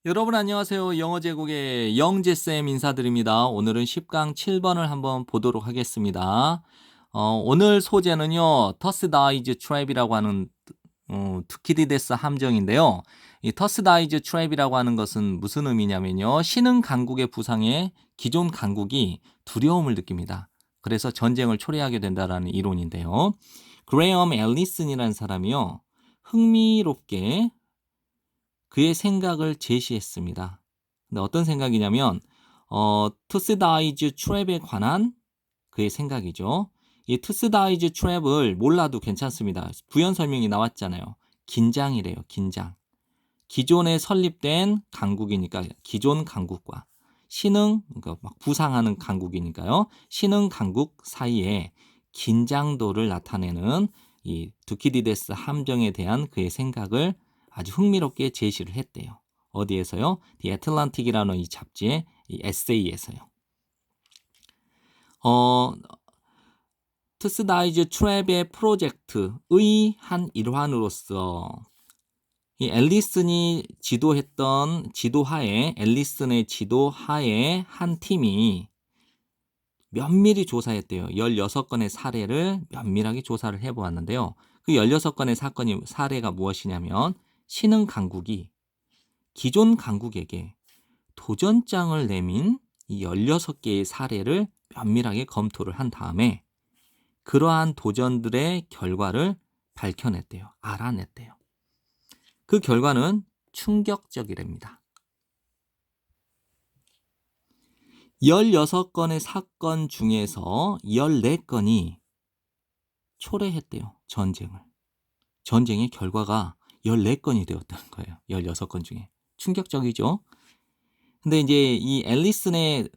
여러분 안녕하세요. 영어 제국의 영재쌤 인사드립니다. 오늘은 10강 7번을 한번 보도록 하겠습니다. 오늘 소재는요. 터스다이즈 트랩이라고 하는 투키디데스 함정인데요. 이 터스다이즈 트랩이라고 하는 것은 무슨 의미냐면요. 신흥 강국의 부상에 기존 강국이 두려움을 느낍니다. 그래서 전쟁을 초래하게 된다라는 이론인데요. 그레엄 앨리슨이라는 사람이요. 흥미롭게 그의 생각을 제시했습니다. 근데 어떤 생각이냐면 투스다이즈 트랩에 관한 그의 생각이죠. 이 투스다이즈 트랩을 몰라도 괜찮습니다. 부연 설명이 나왔잖아요. 긴장이래요. 긴장. 기존에 설립된 강국이니까 기존 강국과 신흥 그러니까 막 부상하는 강국이니까요. 신흥 강국 사이에 긴장도를 나타내는 이 두키디데스 함정에 대한 그의 생각을 아주 흥미롭게 제시를 했대요. 어디에서요? The Atlantic이라는 이 잡지의 이 에세이에서요. 투스다이즈 트랩의 프로젝트의 한 일환으로서 이 앨리슨이 앨리슨의 지도하에 한 팀이 면밀히 조사했대요. 16건의 사례를 면밀하게 조사를 해보았는데요. 그 16건의 사례가 무엇이냐면 신흥 강국이 기존 강국에게 도전장을 내민 이 16개의 사례를 면밀하게 검토를 한 다음에 그러한 도전들의 결과를 밝혀냈대요. 알아냈대요. 그 결과는 충격적이랍니다. 16건의 사건 중에서 14건이 초래했대요. 전쟁을. 전쟁의 결과가 14건이 되었다는 거예요. 16건 중에. 충격적이죠? 근데 이제 이 앨리슨의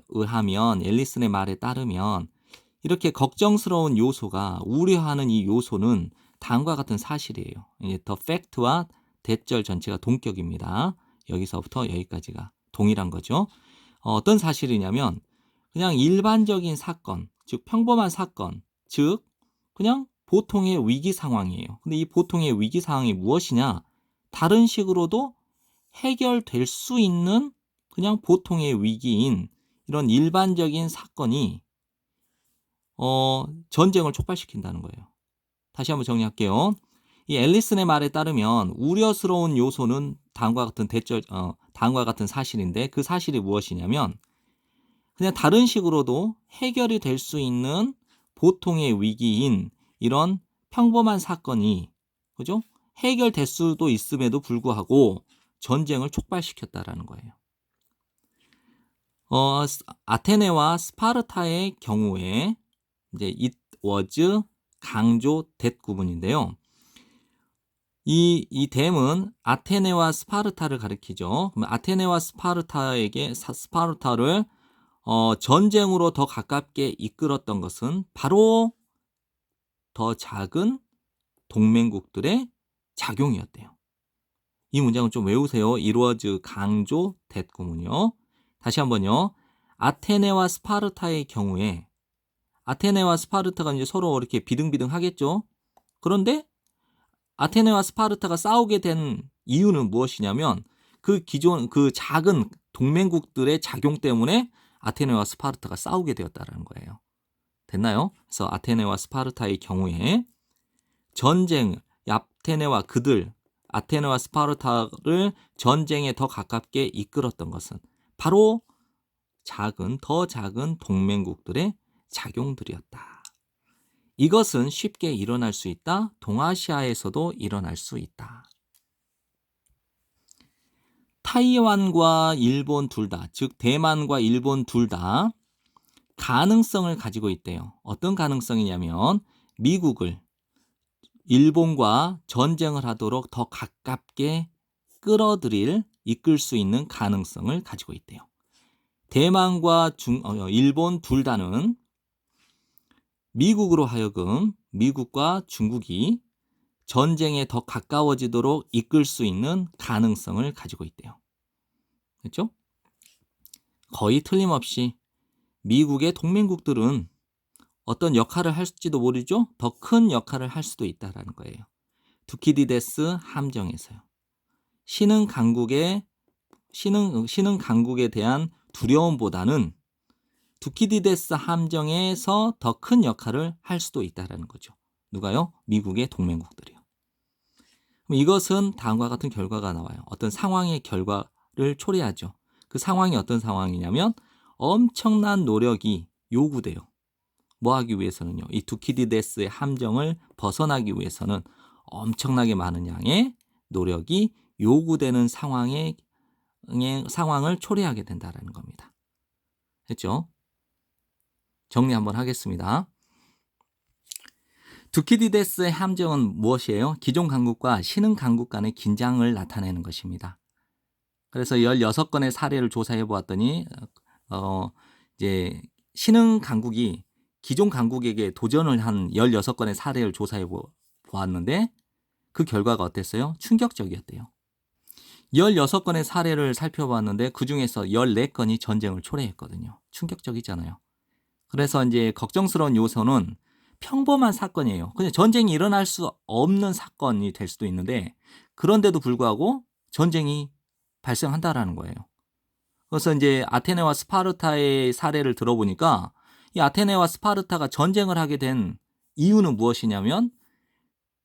말에 따르면 이렇게 걱정스러운 요소가 우려하는 이 요소는 다음과 같은 사실이에요. 이제 the fact와 대절 전체가 동격입니다. 여기서부터 여기까지가 동일한 거죠. 어떤 사실이냐면 그냥 일반적인 사건, 즉 평범한 사건, 즉 그냥 보통의 위기 상황이에요. 근데 이 보통의 위기 상황이 무엇이냐? 다른 식으로도 해결될 수 있는 그냥 보통의 위기인 이런 일반적인 사건이 전쟁을 촉발시킨다는 거예요. 다시 한번 정리할게요. 이 앨리슨의 말에 따르면 우려스러운 요소는 다음과 같은 사실인데 그 사실이 무엇이냐면 그냥 다른 식으로도 해결이 될 수 있는 보통의 위기인 이런 평범한 사건이 그죠? 해결될 수도 있음에도 불구하고 전쟁을 촉발시켰다라는 거예요. 아테네와 스파르타의 경우에 이제 it was 강조 that 구문인데요. 이 댐은 아테네와 스파르타를 가리키죠. 그럼 아테네와 스파르타를 전쟁으로 더 가깝게 이끌었던 것은 바로 더 작은 동맹국들의 작용이었대요. 이 문장은 좀 외우세요. It was 강조 that 구문이요. 다시 한번요. 아테네와 스파르타의 경우에 아테네와 스파르타가 이제 서로 이렇게 비등비등 하겠죠. 그런데 아테네와 스파르타가 싸우게 된 이유는 무엇이냐면 그 작은 동맹국들의 작용 때문에 아테네와 스파르타가 싸우게 되었다는 거예요. 됐나요? 그래서 아테네와 스파르타의 경우에 아테네와 스파르타를 전쟁에 더 가깝게 이끌었던 것은 바로 더 작은 동맹국들의 작용들이었다. 이것은 쉽게 일어날 수 있다. 동아시아에서도 일어날 수 있다. 타이완과 일본 둘 다, 즉 대만과 일본 둘 다 가능성을 가지고 있대요. 어떤 가능성이냐면 미국을 일본과 전쟁을 하도록 더 가깝게 이끌 수 있는 가능성을 가지고 있대요. 대만과 일본 둘 다는 미국과 중국이 전쟁에 더 가까워지도록 이끌 수 있는 가능성을 가지고 있대요. 그렇죠? 거의 틀림없이 미국의 동맹국들은 어떤 역할을 할지도 모르죠? 더 큰 역할을 할 수도 있다는 거예요. 두키디데스 함정에서요. 신흥 강국에 대한 두려움보다는 두키디데스 함정에서 더 큰 역할을 할 수도 있다라는 거죠. 누가요? 미국의 동맹국들이요. 그럼 이것은 다음과 같은 결과가 나와요. 어떤 상황의 결과를 초래하죠. 그 상황이 어떤 상황이냐면 엄청난 노력이 요구돼요. 뭐 하기 위해서는요. 이 두키디데스의 함정을 벗어나기 위해서는 엄청나게 많은 양의 노력이 요구되는 상황을 초래하게 된다는 겁니다. 했죠? 정리 한번 하겠습니다. 두키디데스의 함정은 무엇이에요? 기존 강국과 신흥 강국 간의 긴장을 나타내는 것입니다. 그래서 16건의 사례를 조사해 보았더니 이제 신흥 강국이 기존 강국에게 도전을 한 16건의 사례를 조사해 보았는데 그 결과가 어땠어요? 충격적이었대요. 16건의 사례를 살펴봤는데 그중에서 14건이 전쟁을 초래했거든요. 충격적이잖아요. 그래서 이제 걱정스러운 요소는 평범한 사건이에요. 그냥 전쟁이 일어날 수 없는 사건이 될 수도 있는데 그런데도 불구하고 전쟁이 발생한다라는 거예요. 그래서 이제 아테네와 스파르타의 사례를 들어보니까 이 아테네와 스파르타가 전쟁을 하게 된 이유는 무엇이냐면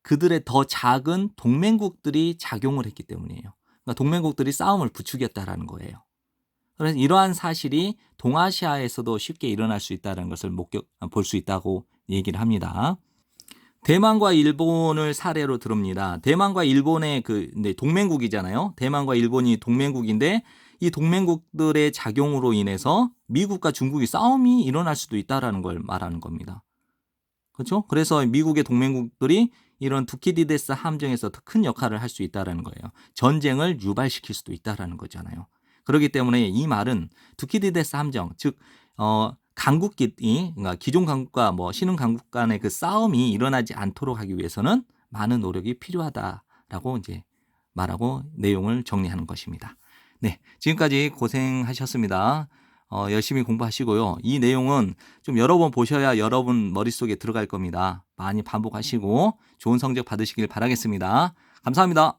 그들의 더 작은 동맹국들이 작용을 했기 때문이에요. 그러니까 동맹국들이 싸움을 부추겼다라는 거예요. 그래서 이러한 사실이 동아시아에서도 쉽게 일어날 수 있다는 것을 볼 수 있다고 얘기를 합니다. 대만과 일본을 사례로 들읍니다. 대만과 일본의 동맹국이잖아요. 대만과 일본이 동맹국인데 이 동맹국들의 작용으로 인해서 미국과 중국이 싸움이 일어날 수도 있다라는 걸 말하는 겁니다. 그렇죠? 그래서 미국의 동맹국들이 이런 두키디데스 함정에서 더 큰 역할을 할 수 있다라는 거예요. 전쟁을 유발시킬 수도 있다라는 거잖아요. 그렇기 때문에 이 말은 두키디데스 함정, 즉 강국끼리, 그러니까 기존 강국과 신흥 강국 간의 그 싸움이 일어나지 않도록 하기 위해서는 많은 노력이 필요하다라고 이제 말하고 내용을 정리하는 것입니다. 네, 지금까지 고생하셨습니다. 열심히 공부하시고요. 이 내용은 좀 여러 번 보셔야 여러분 머릿속에 들어갈 겁니다. 많이 반복하시고 좋은 성적 받으시길 바라겠습니다. 감사합니다.